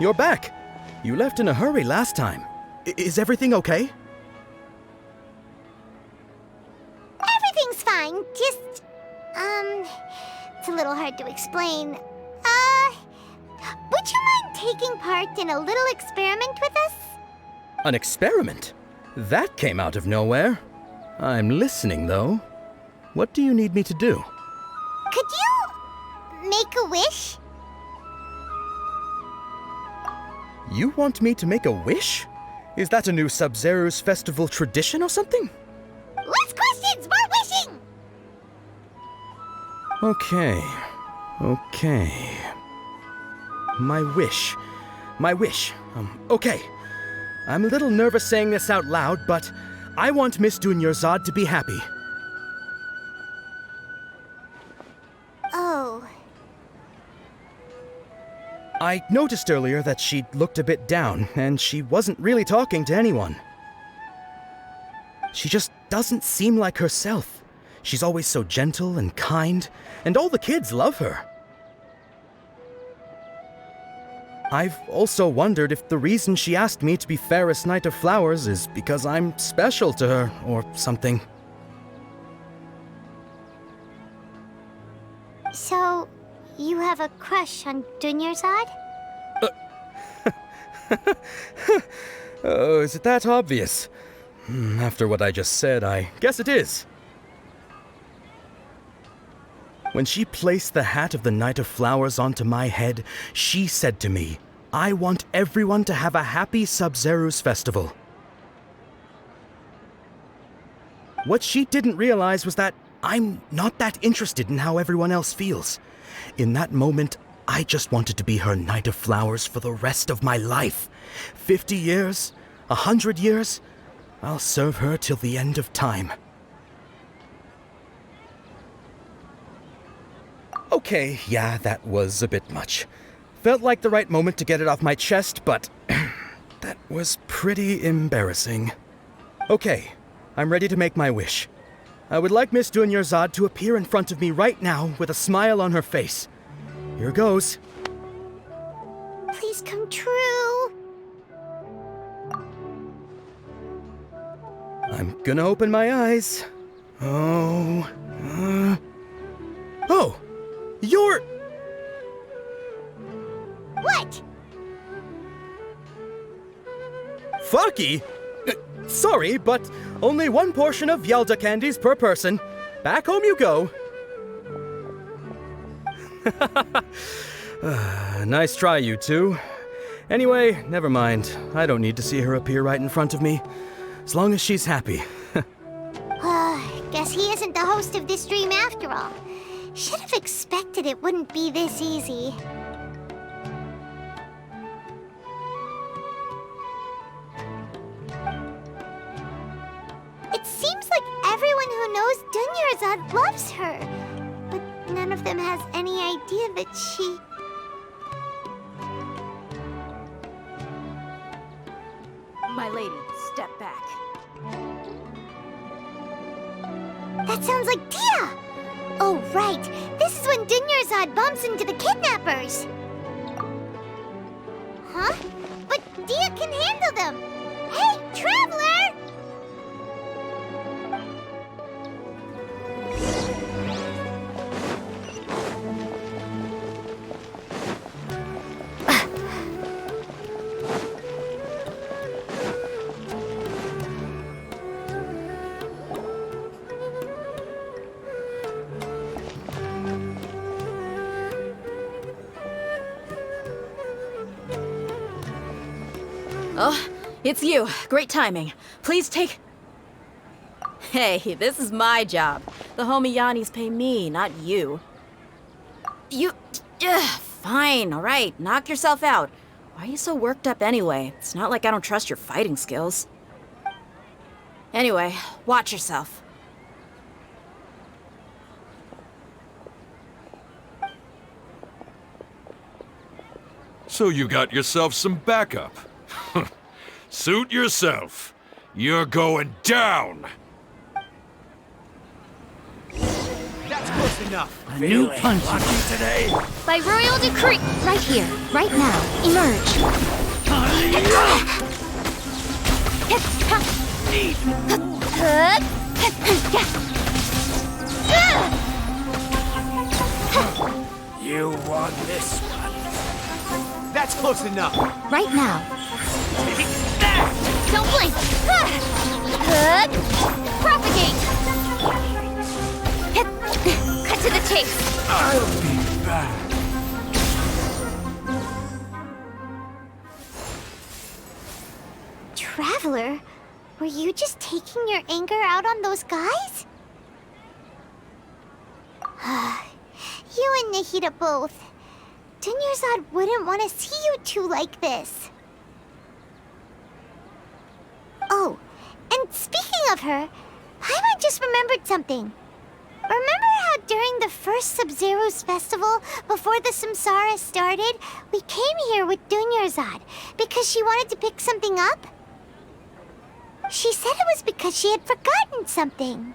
you're back. You left in a hurry last time. Is everything okay? Everything's fine, just, it's a little hard to explain. Would you mind taking part in a little experiment with us? An experiment? That came out of nowhere. I'm listening, though. What do you need me to do? Could you make a wish? You want me to make a wish? Is that a new Sub-Zero's festival tradition or something? Less questions, more wishing! Okay. My wish. Okay. I'm a little nervous saying this out loud, but I want Miss Dunyarzad to be happy. Oh. I noticed earlier that she looked a bit down, and she wasn't really talking to anyone. She just doesn't seem like herself. She's always so gentle and kind, and all the kids love her. I've also wondered if the reason she asked me to be Fairest Knight of Flowers is because I'm special to her, or something. So, you have a crush on Dunyarzad? Oh, is it that obvious? After what I just said, I guess it is. When she placed the hat of the Knight of Flowers onto my head, she said to me, I want everyone to have a happy Sub-Zero's festival. What she didn't realize was that I'm not that interested in how everyone else feels. In that moment, I just wanted to be her Knight of Flowers for the rest of my life. 50 years, 100 years, I'll serve her till the end of time. Okay, yeah, that was a bit much. Felt like the right moment to get it off my chest, but that was pretty embarrassing. Okay, I'm ready to make my wish. I would like Miss Dunyarzad to appear in front of me right now with a smile on her face. Here goes. Please come true. I'm gonna open my eyes. Oh, you're... What? Fucky? Sorry, but only one portion of Yalda candies per person. Back home you go. Nice try, you two. Anyway, never mind. I don't need to see her appear right in front of me. As long as she's happy. Guess he isn't the host of this dream after all. Should have expected it wouldn't be this easy. It seems like everyone who knows Dunyarzad loves her, but none of them has any idea that she... My lady, step back. That sounds like Dia! Oh, right. This is when Dunyarzad bumps into the kidnappers. Huh? But Dia can handle them. Hey, Traveler! Oh, it's you. Great timing. Please take... Hey, this is my job. The homie Yannis pay me, not you. You... fine, all right. Knock yourself out. Why are you so worked up anyway? It's not like I don't trust your fighting skills. Anyway, watch yourself. So you got yourself some backup. Suit yourself. You're going down. That's close enough. A new punch. Lucky today. By royal decree, right here, right now, emerge. You want this one? That's close enough. Right now. Don't blink. Propagate. Cut to the chase. I'll be back. Traveler, were you just taking your anger out on those guys? You and Nahida both. Dunyarzad wouldn't want to see you two like this. Oh, and speaking of her, Paimon just remembered something. Remember how during the first Sub-Zero's festival, before the Samsara started, we came here with Dunyarzad because she wanted to pick something up? She said it was because she had forgotten something.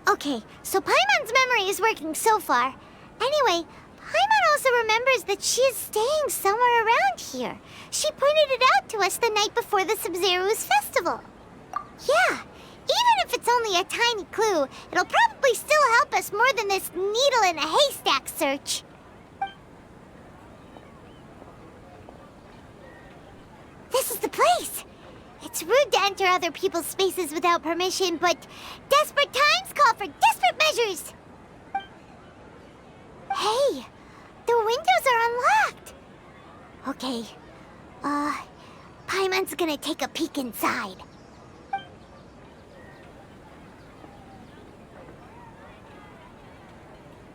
Okay, so Paimon's memory is working so far. Anyway, Paimon also remembers that she is staying somewhere around here. She pointed it out to us the night before the Sub-Zero's festival. Yeah, even if it's only a tiny clue, it'll probably still help us more than this needle in a haystack search. This is the place. It's rude to enter other people's spaces without permission, but desperate times call for desperate measures. Hey, the windows are unlocked. Okay, Paimon's gonna take a peek inside.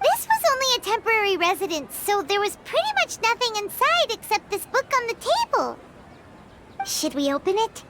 This was only a temporary residence, so there was pretty much nothing inside except this book on the table. Should we open it?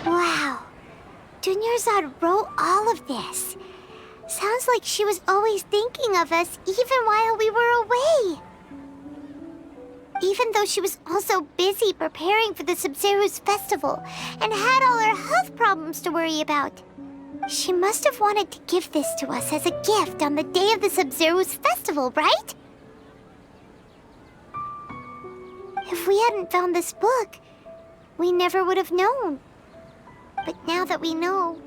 Wow. Dunyarzad wrote all of this. Sounds like she was always thinking of us even while we were away. Even though she was also busy preparing for the Sub-Zero's festival and had all her health problems to worry about. She must have wanted to give this to us as a gift on the day of the Sub-Zero's festival, right? If we hadn't found this book, we never would have known. But now that we know,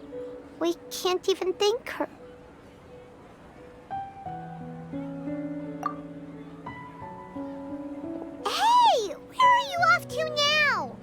we can't even thank her. Hey! Where are you off to now?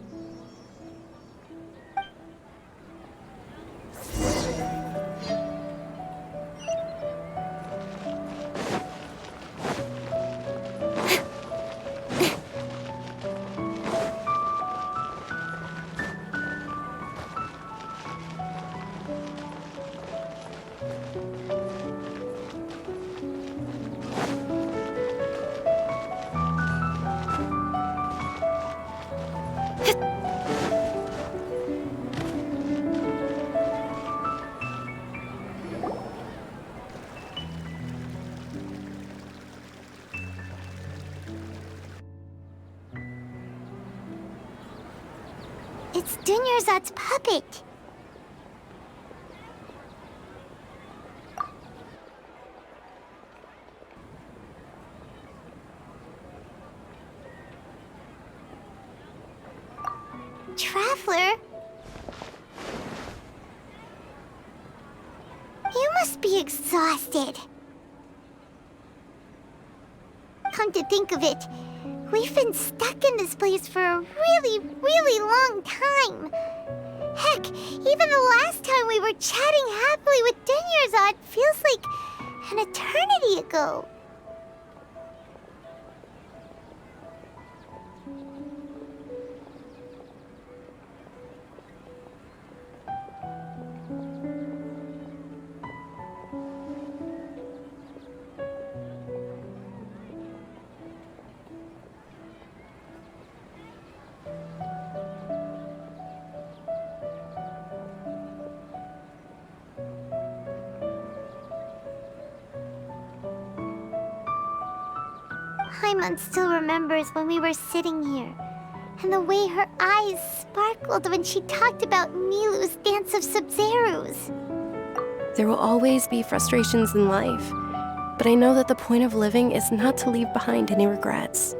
It's Dunyarzad's puppet. Traveler? really exhausted. Come to think of it, we've been stuck in this place for a really, really long time. Heck, even the last time we were chatting happily with Dunyarzad feels like an eternity ago. Paimon still remembers when we were sitting here, and the way her eyes sparkled when she talked about Milu's dance of Sub-Zerus. There will always be frustrations in life, but I know that the point of living is not to leave behind any regrets.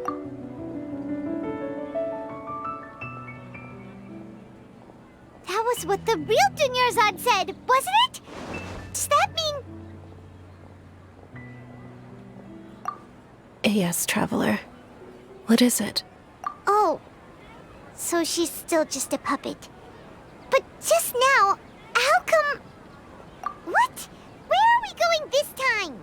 That was what the real Dunyarzad said, wasn't it? Does that mean... Yes, Traveler. What is it? Oh, so she's still just a puppet. But just now, how come... What? Where are we going this time?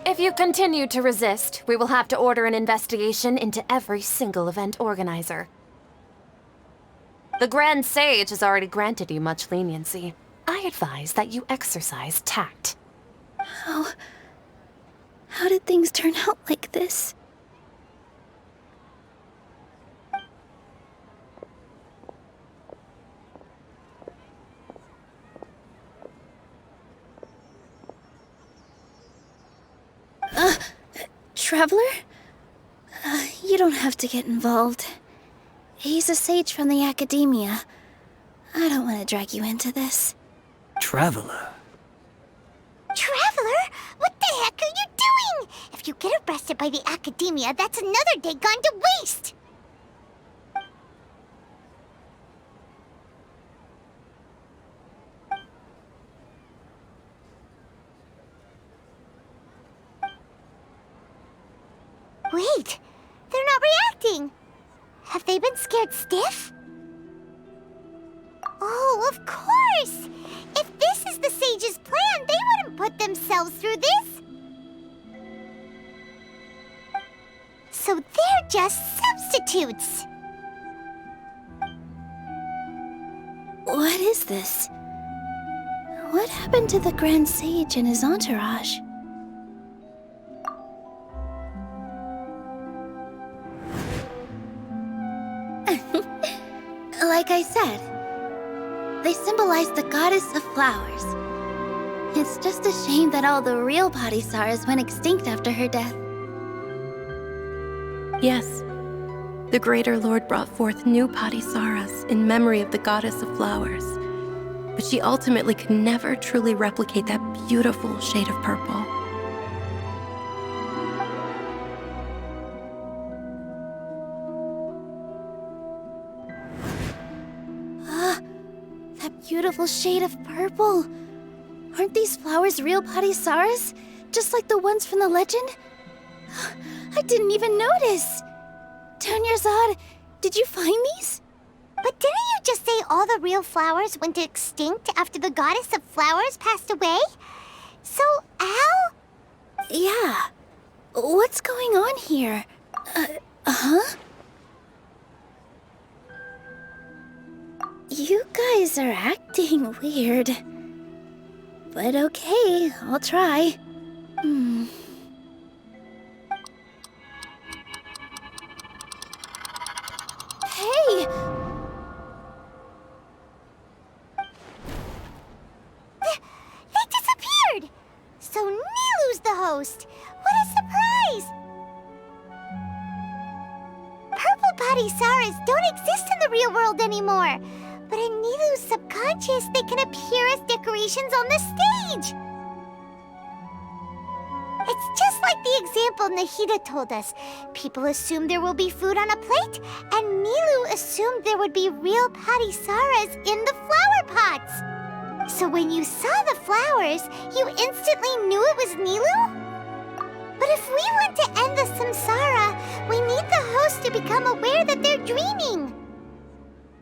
If you continue to resist, we will have to order an investigation into every single event organizer. The Grand Sage has already granted you much leniency. I advise that you exercise tact. How did things turn out like this? Traveler? You don't have to get involved. He's a sage from the Academia. I don't want to drag you into this. Traveler. Traveler? What the heck are you doing? If you get arrested by the Academia, that's another day gone to waste! Wait, they're not reacting. Have they been scared stiff? Oh, of course! If this is the Sage's plan, they wouldn't put themselves through this. So they're just substitutes. What is this? What happened to the Grand Sage and his entourage? Like I said, they symbolize the goddess of flowers. It's just a shame that all the real Padisaras went extinct after her death. Yes, the Greater Lord brought forth new Padisaras in memory of the goddess of flowers, but she ultimately could never truly replicate that beautiful shade of purple. Beautiful shade of purple. Aren't these flowers real Padisaras? Just like the ones from the legend? I didn't even notice. Dunyarzad, did you find these? But didn't you just say all the real flowers went extinct after the goddess of flowers passed away? So, how? Yeah. What's going on here? Huh? You guys are acting weird. But okay, I'll try. Hey! What a surprise! Purple body Saras don't exist in the real world anymore. But in Nilu's subconscious, they can appear as decorations on the stage. It's just like the example Nahida told us. People assumed there will be food on a plate, and Nilu assumed there would be real Patisaras in the flower pots. So when you saw the flowers, you instantly knew it was Nilu? But if we want to end the samsara, we need the host to become aware that they're dreaming.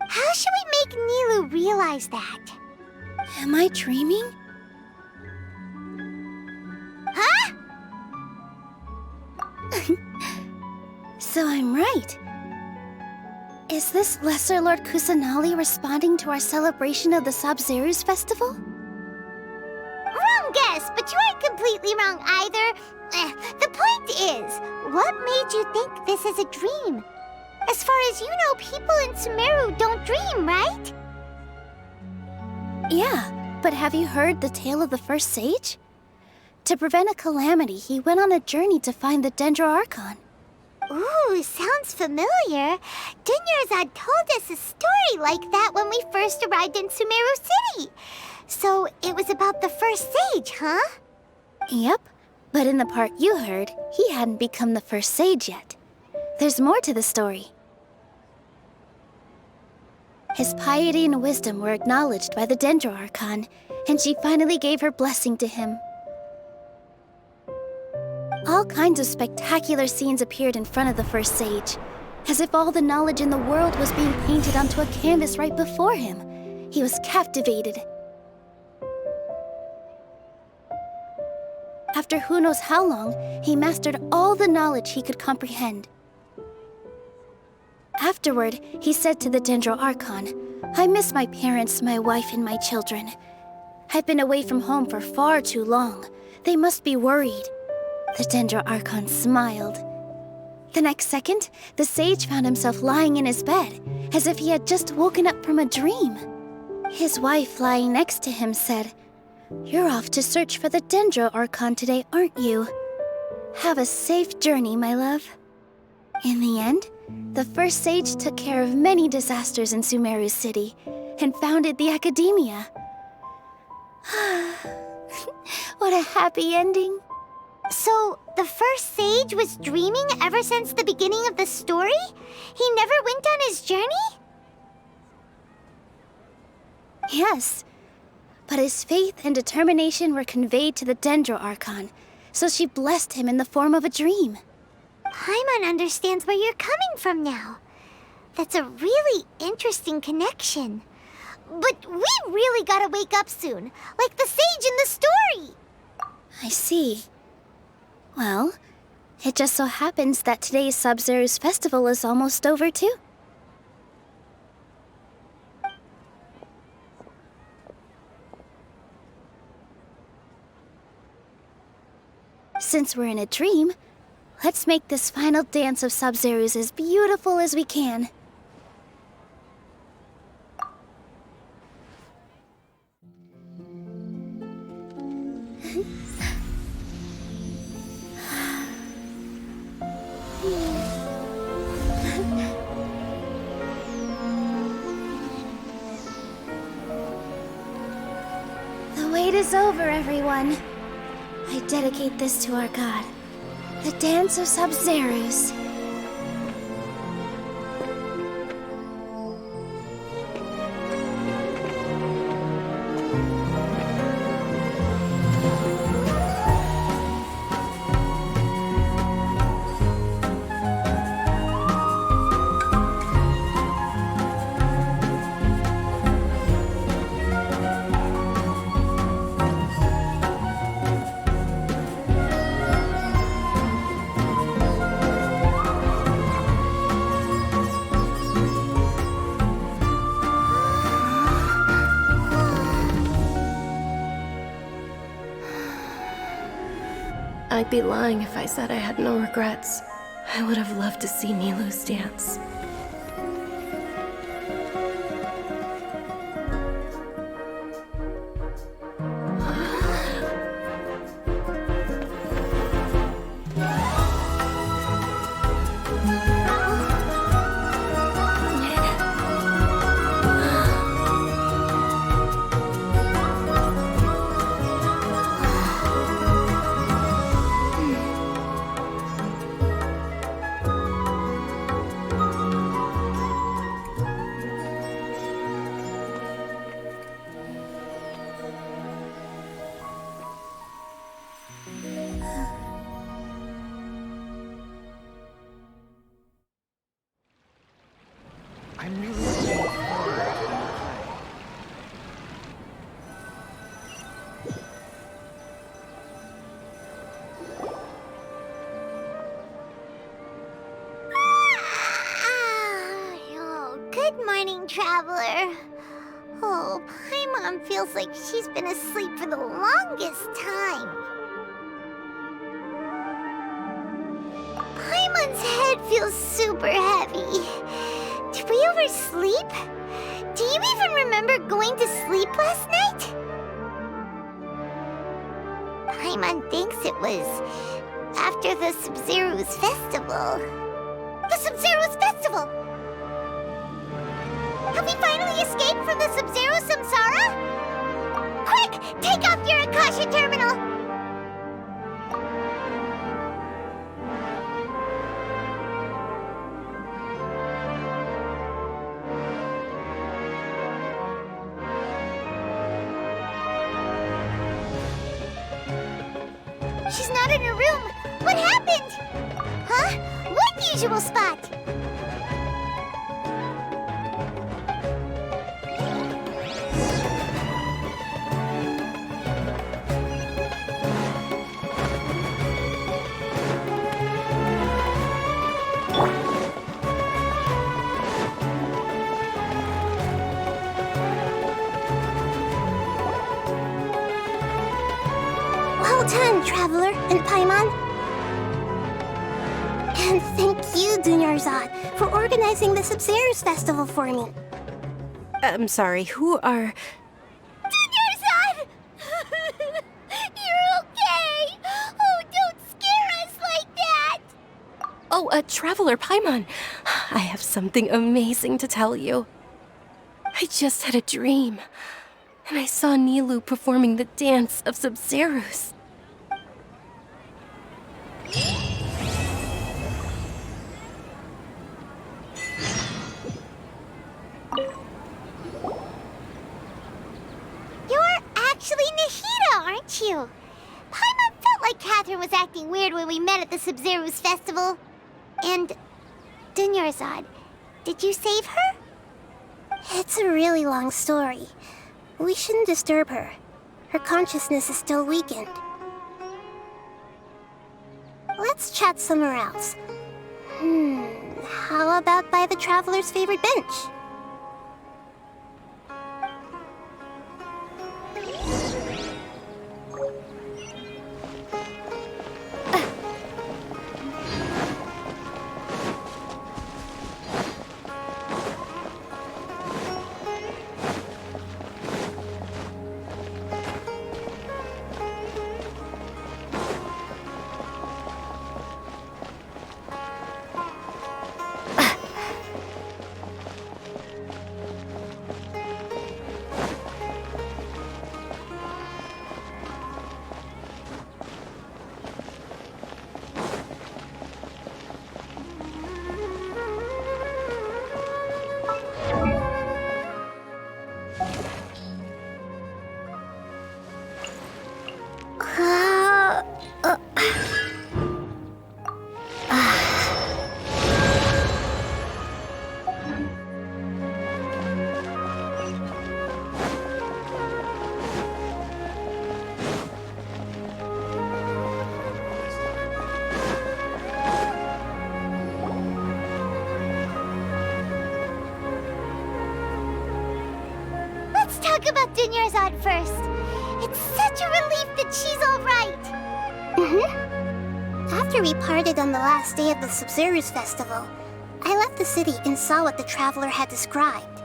How should we make Nilu realize that? Am I dreaming? Huh? So I'm right. Is this Lesser Lord Kusanali responding to our celebration of the Sub-Zeru's festival? Wrong guess, but you aren't completely wrong either. The point is, what made you think this is a dream? As far as you know, people in Sumeru don't dream, right? Yeah, but have you heard the tale of the first sage? To prevent a calamity, he went on a journey to find the Dendro Archon. Ooh, sounds familiar. Dunyarzad told us a story like that when we first arrived in Sumeru City. So it was about the first sage, huh? Yep, but in the part you heard, he hadn't become the first sage yet. There's more to the story. His piety and wisdom were acknowledged by the Dendro Archon, and she finally gave her blessing to him. All kinds of spectacular scenes appeared in front of the first sage, as if all the knowledge in the world was being painted onto a canvas right before him. He was captivated. After who knows how long, he mastered all the knowledge he could comprehend. Afterward, he said to the Dendro Archon, "I miss my parents, my wife, and my children. I've been away from home for far too long. They must be worried." The Dendro Archon smiled. The next second, the sage found himself lying in his bed, as if he had just woken up from a dream. His wife, lying next to him, said, "You're off to search for the Dendro Archon today, aren't you? Have a safe journey, my love." In the end, the first sage took care of many disasters in Sumeru City and founded the Academia. What a happy ending. So, the first sage was dreaming ever since the beginning of the story? He never went on his journey? Yes, but his faith and determination were conveyed to the Dendro Archon, so she blessed him in the form of a dream. Paimon understands where you're coming from now. That's a really interesting connection. But we really gotta wake up soon, like the sage in the story. I see. Well, it just so happens that today's Sub-Zeru's festival is almost over too. Since we're in a dream, let's make this final dance of Sub-Zeru's as beautiful as we can. The wait is over, everyone. I dedicate this to our god, the Dance of Sub-Zerus. I'd be lying if I said I had no regrets. I would have loved to see Nilu's dance. time traveler. Oh, Paimon feels like she's been asleep for the longest time. Paimon's head feels super heavy. Did we oversleep? Do you even remember going to sleep last night? Paimon thinks it was after the Sumeru's festival. The Sumeru's festival! Have we finally escaped from the Sumeru Samsara? Quick! Take off your Akasha terminal! She's not in her room! What happened? Huh? What usual spot? Well done, Traveler and Paimon. And thank you, Dunyarzad, for organizing the Sumeru's festival for me. I'm sorry, who are... Dunyarzad! You're okay! Oh, don't scare us like that! Oh, Traveler Paimon. I have something amazing to tell you. I just had a dream, and I saw Nilou performing the dance of Sumeru's. You're actually Nahida, aren't you? Paimon felt like Catherine was acting weird when we met at the Sumeru's festival. And Dunyarzad, did you save her? It's a really long story. We shouldn't disturb her. Her consciousness is still weakened. Let's chat somewhere else. How about by the Traveler's favorite bench? Let's talk about Dunyarzad first. It's such a relief that she's all right. After we parted on the last day of the Sumeru's festival, I left the city and saw what the Traveler had described.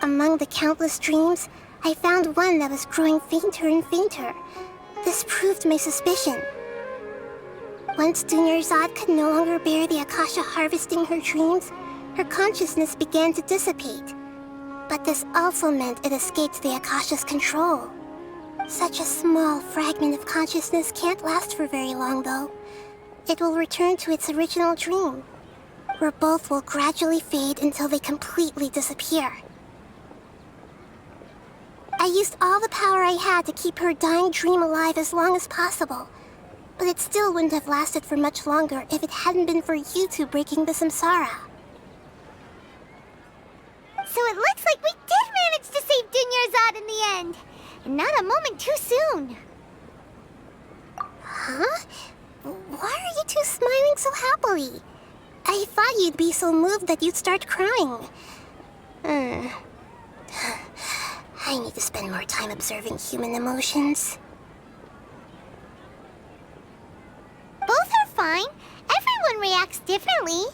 Among the countless dreams, I found one that was growing fainter and fainter. This proved my suspicion. Once Dunyarzad could no longer bear the Akasha harvesting her dreams, her consciousness began to dissipate. But this also meant it escaped the Akasha's control. Such a small fragment of consciousness can't last for very long, though. It will return to its original dream, where both will gradually fade until they completely disappear. I used all the power I had to keep her dying dream alive as long as possible, but it still wouldn't have lasted for much longer if it hadn't been for you two breaking the samsara. So it looks like we did manage to save Dunyarzad in the end. And not a moment too soon. Huh? Why are you two smiling so happily? I thought you'd be so moved that you'd start crying. I need to spend more time observing human emotions. Both are fine. Everyone reacts differently.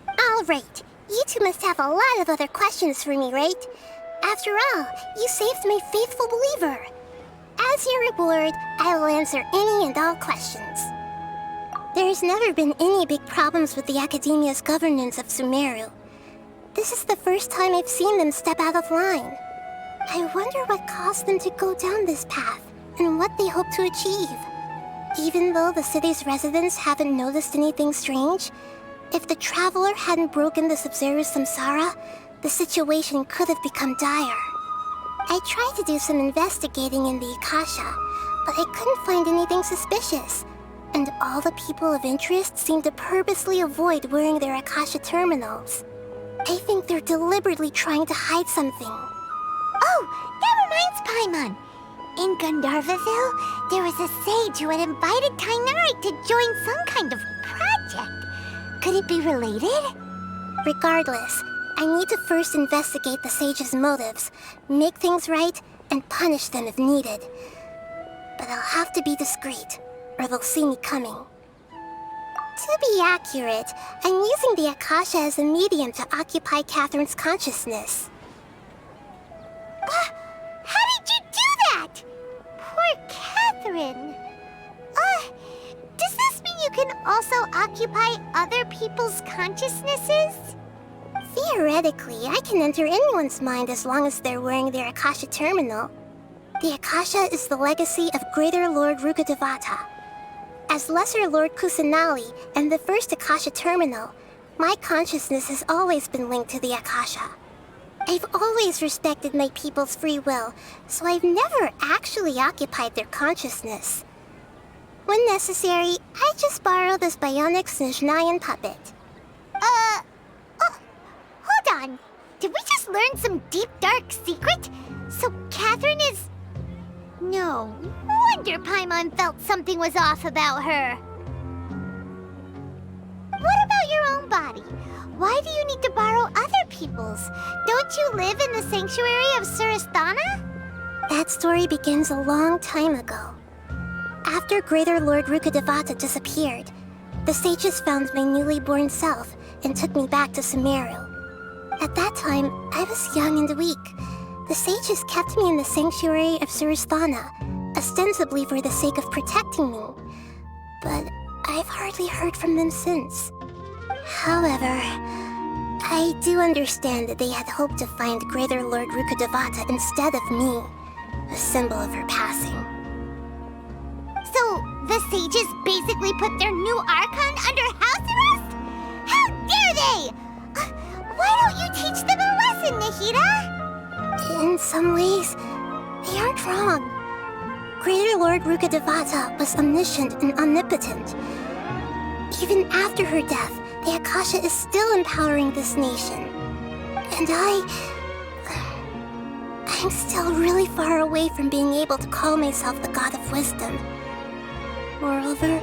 All right. You two must have a lot of other questions for me, right? After all, you saved my faithful believer. As your reward, I will answer any and all questions. There's never been any big problems with the Academia's governance of Sumeru. This is the first time I've seen them step out of line. I wonder what caused them to go down this path, and what they hope to achieve. Even though the city's residents haven't noticed anything strange, if the Traveler hadn't broken the Sub-Zero Samsara, the situation could have become dire. I tried to do some investigating in the Akasha, but I couldn't find anything suspicious. And all the people of interest seem to purposely avoid wearing their Akasha terminals. I think they're deliberately trying to hide something. Oh, that reminds Paimon. In Gandharvaville, there was a sage who had invited Tainari to join some kind of project. Could it be related? Regardless, I need to first investigate the sage's motives, make things right, and punish them if needed. But I'll have to be discreet, or they'll see me coming. To be accurate, I'm using the Akasha as a medium to occupy Catherine's consciousness. How did you do that? Poor Catherine. Does this mean you can also occupy other people's consciousnesses? Theoretically, I can enter anyone's mind as long as they're wearing their Akasha terminal. The Akasha is the legacy of Greater Lord Rukkhadevata. As Lesser Lord Kusanali and the first Akasha terminal, my consciousness has always been linked to the Akasha. I've always respected my people's free will, so I've never actually occupied their consciousness. When necessary, I just borrow this bionic Snezhnayan puppet. Hold on. Did we just learn some deep, dark secret? So Catherine is... No wonder Paimon felt something was off about her. What about your own body? Why do you need to borrow other people's? Don't you live in the sanctuary of Surasthana? That story begins a long time ago. After Greater Lord Rukkhadevata disappeared, the sages found my newly born self and took me back to Sumeru. At that time, I was young and weak. The sages kept me in the sanctuary of Surasthana, ostensibly for the sake of protecting me. But I've hardly heard from them since. However, I do understand that they had hoped to find Greater Lord Rukkhadevata instead of me, a symbol of her passing. So, the sages basically put their new Archon under house arrest? How dare they! Why don't you teach them a lesson, Nahida? In some ways, they aren't wrong. Greater Lord Rukkhadevata was omniscient and omnipotent. Even after her death, the Akasha is still empowering this nation. And I'm still really far away from being able to call myself the God of Wisdom. Moreover,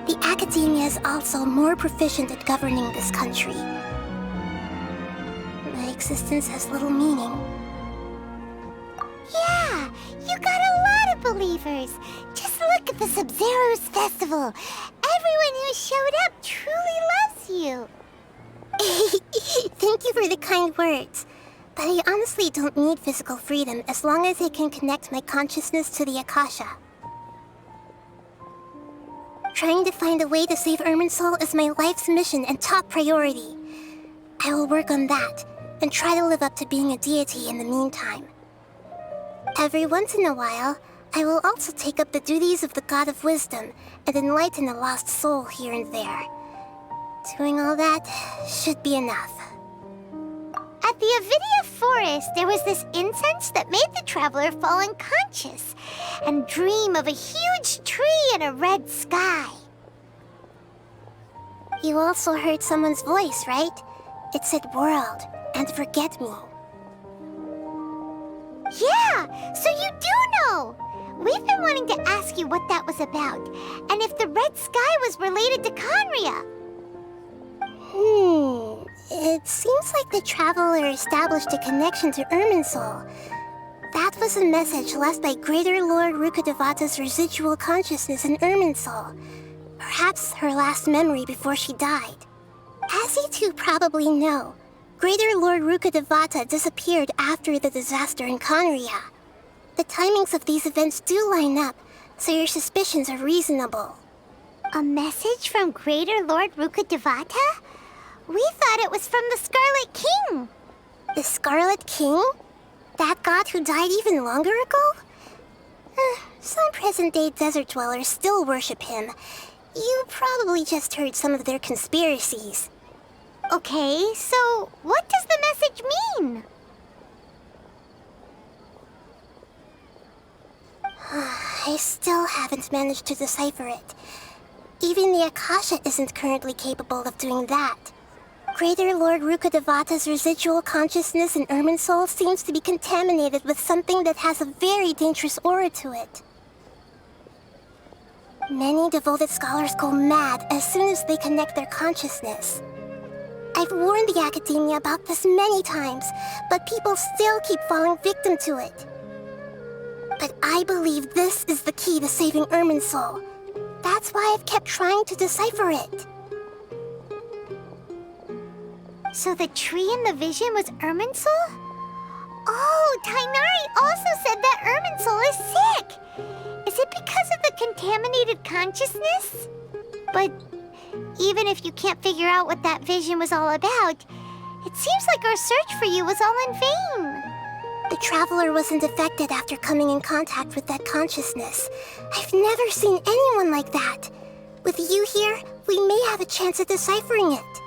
the Academia is also more proficient at governing this country. My existence has little meaning. Yeah, you got a lot of believers. Just look at the Sub-Zero's festival. Everyone who showed up truly loves you. Thank you for the kind words. But I honestly don't need physical freedom as long as I can connect my consciousness to the Akasha. Trying to find a way to save Irminsul is my life's mission and top priority. I will work on that, and try to live up to being a deity in the meantime. Every once in a while, I will also take up the duties of the God of Wisdom and enlighten a lost soul here and there. Doing all that should be enough. At the Avidia Forest, there was this incense that made the traveler fall unconscious and dream of a huge tree and a red sky. You also heard someone's voice, right? It said world and forget me. Yeah, so you do know! We've been wanting to ask you what that was about, and if the red sky was related to Conria. It seems like the Traveler established a connection to Irminsul. That was a message left by Greater Lord Rukkhadevata's residual consciousness in Irminsul. Perhaps her last memory before she died. As you two probably know, Greater Lord Rukkhadevata disappeared after the disaster in Conria. The timings of these events do line up, so your suspicions are reasonable. A message from Greater Lord Rukkhadevata? We thought it was from the Scarlet King. The Scarlet King? That god who died even longer ago? Some present-day desert dwellers still worship him. You probably just heard some of their conspiracies. Okay, so what does the message mean? I still haven't managed to decipher it. Even the Akasha isn't currently capable of doing that. Greater Lord Rukkhadevata's residual consciousness in Irminsul seems to be contaminated with something that has a very dangerous aura to it. Many devoted scholars go mad as soon as they connect their consciousness. I've warned the Academia about this many times, but people still keep falling victim to it. But I believe this is the key to saving Irminsul. That's why I've kept trying to decipher it. So the tree in the vision was Irminsul? Oh, Tainari also said that Irminsul is sick! Is it because of the contaminated consciousness? But even if you can't figure out what that vision was all about, it seems like our search for you was all in vain. The Traveler wasn't affected after coming in contact with that consciousness. I've never seen anyone like that. With you here, we may have a chance at deciphering it.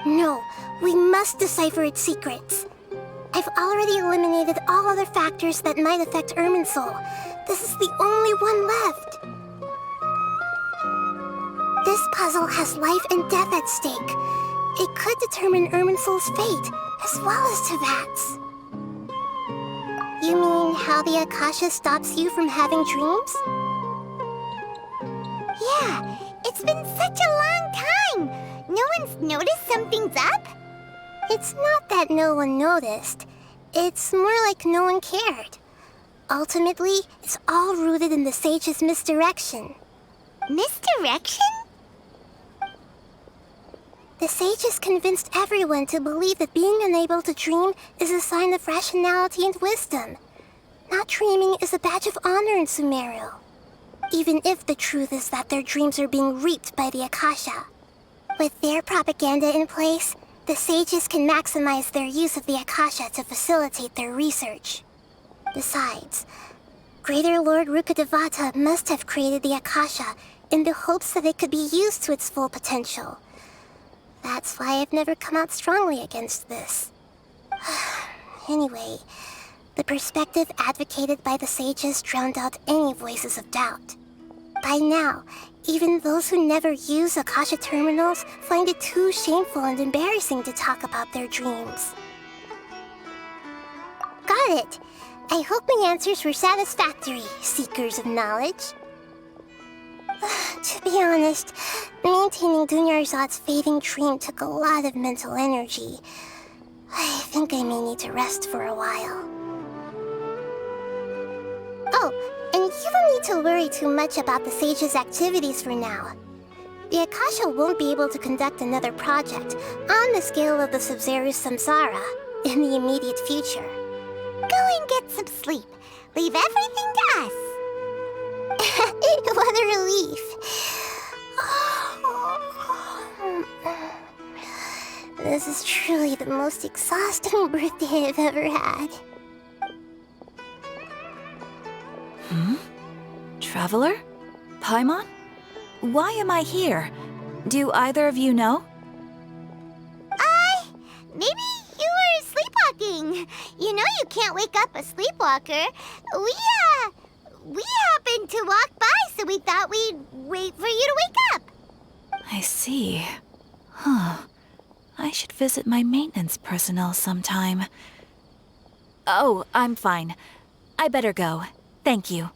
No, we must decipher its secrets. I've already eliminated all other factors that might affect Irminsul. This is the only one left. This puzzle has life and death at stake. It could determine Irminsul's fate, as well as Tevat's. You mean how the Akasha stops you from having dreams? Yeah, it's been such a long time. No one's noticed something's up? It's not that no one noticed. It's more like no one cared. Ultimately, it's all rooted in the Sage's misdirection. Misdirection? The Sages convinced everyone to believe that being unable to dream is a sign of rationality and wisdom. Not dreaming is a badge of honor in Sumeru. Even if the truth is that their dreams are being reaped by the Akasha. With their propaganda in place, the Sages can maximize their use of the Akasha to facilitate their research. Besides, Greater Lord Rukkhadevata must have created the Akasha in the hopes that it could be used to its full potential. That's why I've never come out strongly against this. Anyway, the perspective advocated by the Sages drowned out any voices of doubt. By now, even those who never use Akasha terminals find it too shameful and embarrassing to talk about their dreams. Got it! I hope my answers were satisfactory, seekers of knowledge. To be honest, maintaining Dunyarzad's fading dream took a lot of mental energy. I think I may need to rest for a while. Oh, and you don't need to worry too much about the Sage's activities for now. The Akasha won't be able to conduct another project on the scale of the Sumeru Samsara in the immediate future. Go and get some sleep. Leave everything to us. What a relief. This is truly the most exhausting birthday I've ever had. Traveler? Paimon? Why am I here? Do either of you know? Maybe you were sleepwalking. You know you can't wake up a sleepwalker. We happened to walk by, so we thought we'd wait for you to wake up. I see. Huh. I should visit my maintenance personnel sometime. Oh, I'm fine. I better go. Thank you.